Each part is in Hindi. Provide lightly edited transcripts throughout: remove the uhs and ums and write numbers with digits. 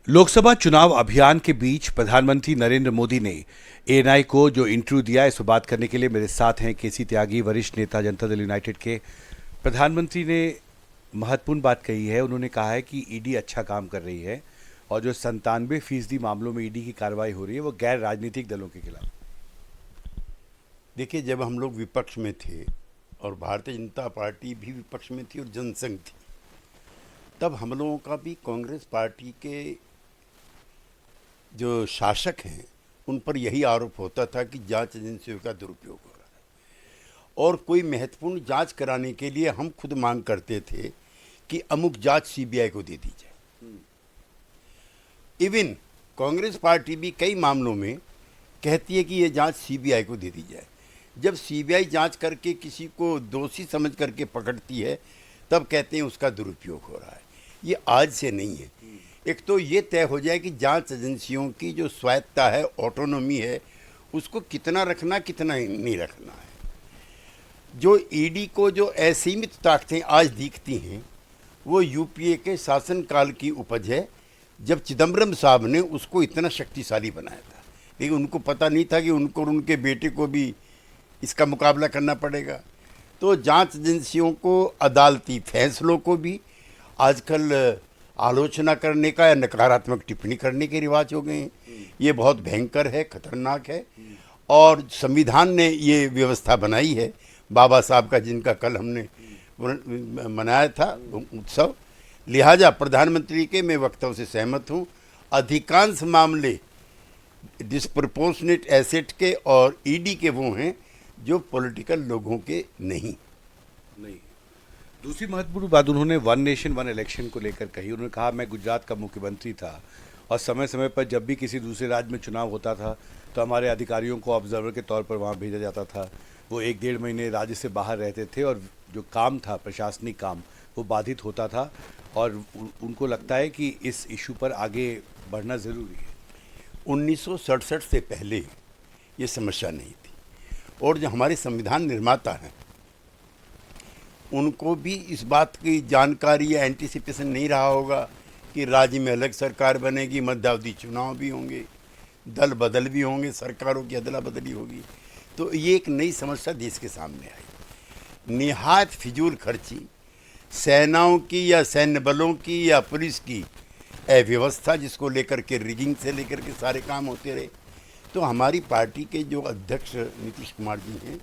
लोकसभा चुनाव अभियान के बीच प्रधानमंत्री नरेंद्र मोदी ने एएनआई को जो इंटरव्यू दिया, इस पर बात करने के लिए मेरे साथ हैं केसी त्यागी, वरिष्ठ नेता जनता दल यूनाइटेड के। प्रधानमंत्री ने महत्वपूर्ण बात कही है। उन्होंने कहा है कि ईडी अच्छा काम कर रही है और जो 97% मामलों में ईडी की कार्रवाई हो रही है वो गैर राजनीतिक दलों के खिलाफ। देखिए, जब हम लोग विपक्ष में थे और भारतीय जनता पार्टी भी विपक्ष में थी और जनसंघ थी, तब हम लोगों का भी कांग्रेस पार्टी के जो शासक हैं उन पर यही आरोप होता था कि जांच एजेंसियों का दुरुपयोग हो रहा है। और कोई महत्वपूर्ण जांच कराने के लिए हम खुद मांग करते थे कि अमुक जांच सीबीआई को दे दी जाए। इवन कांग्रेस पार्टी भी कई मामलों में कहती है कि ये जांच सीबीआई को दे दी जाए। जब सीबीआई जांच करके किसी को दोषी समझ करके पकड़ती है तब कहते हैं उसका दुरुपयोग हो रहा है। ये आज से नहीं है। एक तो ये तय हो जाए कि जांच एजेंसियों की जो स्वायत्ता है, ऑटोनॉमी है, उसको कितना रखना कितना नहीं रखना है। जो ईडी को जो असीमित ताकतें आज दिखती हैं वो यूपीए के शासनकाल की उपज है, जब चिदम्बरम साहब ने उसको इतना शक्तिशाली बनाया था। लेकिन उनको पता नहीं था कि उनको और उनके बेटे को भी इसका मुकाबला करना पड़ेगा। तो जांच एजेंसियों को, अदालती फैसलों को भी आजकल आलोचना करने का या नकारात्मक टिप्पणी करने के रिवाज हो गए हैं। ये बहुत भयंकर है, खतरनाक है। और संविधान ने ये व्यवस्था बनाई है, बाबा साहब का, जिनका कल हमने मनाया था उत्सव। लिहाजा प्रधानमंत्री के मैं वक्तव्य से सहमत हूँ। अधिकांश मामले डिस्प्रपोर्शनेट एसेट के और ईडी के वो हैं जो पॉलिटिकल लोगों के नहीं। दूसरी महत्वपूर्ण बात उन्होंने वन नेशन वन इलेक्शन को लेकर कही। उन्होंने कहा, मैं गुजरात का मुख्यमंत्री था और समय समय पर जब भी किसी दूसरे राज्य में चुनाव होता था तो हमारे अधिकारियों को ऑब्जर्वर के तौर पर वहाँ भेजा जाता था। वो 1-1.5 महीने राज्य से बाहर रहते थे और जो काम था, प्रशासनिक काम, वो बाधित होता था। और उनको लगता है कि इस इशू पर आगे बढ़ना ज़रूरी है। 1967 से पहले ये समस्या नहीं थी। और जो हमारे संविधान निर्माता हैं उनको भी इस बात की जानकारी या एंटीसिपेशन नहीं रहा होगा कि राज्य में अलग सरकार बनेगी, मध्यावधि चुनाव भी होंगे, दल बदल भी होंगे, सरकारों की अदला बदली होगी। तो ये एक नई समस्या देश के सामने आई। निहायत फिजूल खर्ची, सेनाओं की या सैन्य बलों की या पुलिस की अव्यवस्था, जिसको लेकर के रिगिंग से लेकर के सारे काम होते रहे। तो हमारी पार्टी के जो अध्यक्ष नीतीश कुमार जी हैं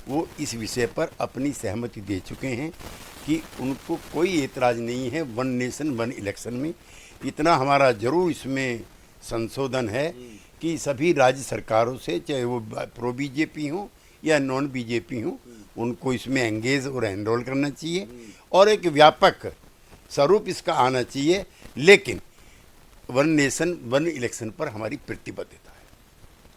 वो इस विषय पर अपनी सहमति दे चुके हैं कि उनको कोई एतराज़ नहीं है वन नेशन वन इलेक्शन में। इतना हमारा ज़रूर इसमें संशोधन है कि सभी राज्य सरकारों से, चाहे वो प्रो बीजेपी हों या नॉन बीजेपी हों, उनको इसमें एंगेज और एनरोल करना चाहिए और एक व्यापक स्वरूप इसका आना चाहिए। लेकिन वन नेशन वन इलेक्शन पर हमारी प्रतिबद्धता है।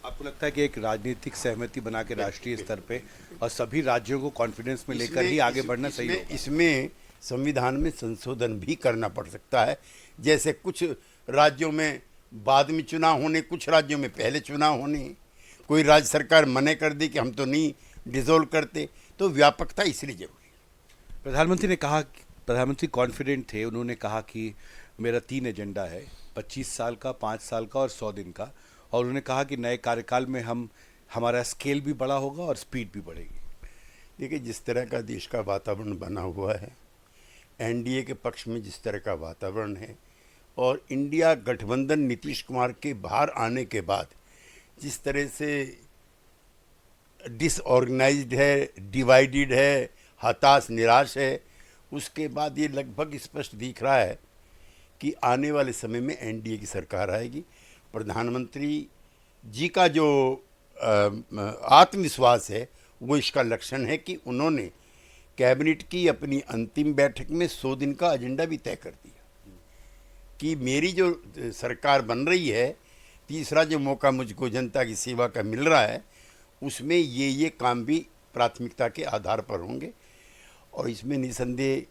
आपको लगता है कि एक राजनीतिक सहमति बना के राष्ट्रीय स्तर पे और सभी राज्यों को कॉन्फिडेंस में लेकर ही आगे बढ़ना सही होगा? इसमें संविधान में संशोधन भी करना पड़ सकता है। जैसे कुछ राज्यों में बाद में चुनाव होने, कुछ राज्यों में पहले चुनाव होने। कोई राज्य सरकार मने कर दी कि हम तो नहीं डिसॉल्व करते, तो व्यापकता इसलिए जरूरी है। प्रधानमंत्री ने कहा, प्रधानमंत्री कॉन्फिडेंट थे। उन्होंने कहा कि मेरा 3 एजेंडा है, 25 साल का, 5 साल का और 100 दिन का। और उन्होंने कहा कि नए कार्यकाल में हमारा स्केल भी बड़ा होगा और स्पीड भी बढ़ेगी। देखिए, जिस तरह का देश का वातावरण बना हुआ है, एनडीए के पक्ष में जिस तरह का वातावरण है और इंडिया गठबंधन नीतीश कुमार के बाहर आने के बाद जिस तरह से डिसऑर्गेनाइज्ड है, डिवाइडेड है, हताश निराश है, उसके बाद ये लगभग स्पष्ट दिख रहा है कि आने वाले समय में एनडीए की सरकार आएगी। प्रधानमंत्री जी का जो आत्मविश्वास है वो इसका लक्षण है कि उन्होंने कैबिनेट की अपनी अंतिम बैठक में 100 दिन का एजेंडा भी तय कर दिया कि मेरी जो सरकार बन रही है, तीसरा जो मौका मुझको जनता की सेवा का मिल रहा है, उसमें ये काम भी प्राथमिकता के आधार पर होंगे। और इसमें निसंदेह,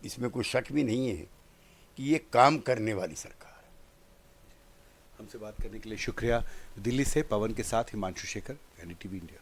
इसमें कोई शक भी नहीं है कि ये काम करने वाली सरकार है। हमसे बात करने के लिए शुक्रिया। दिल्ली से पवन के साथ हिमांशु शेखर, एनडीटीवी इंडिया।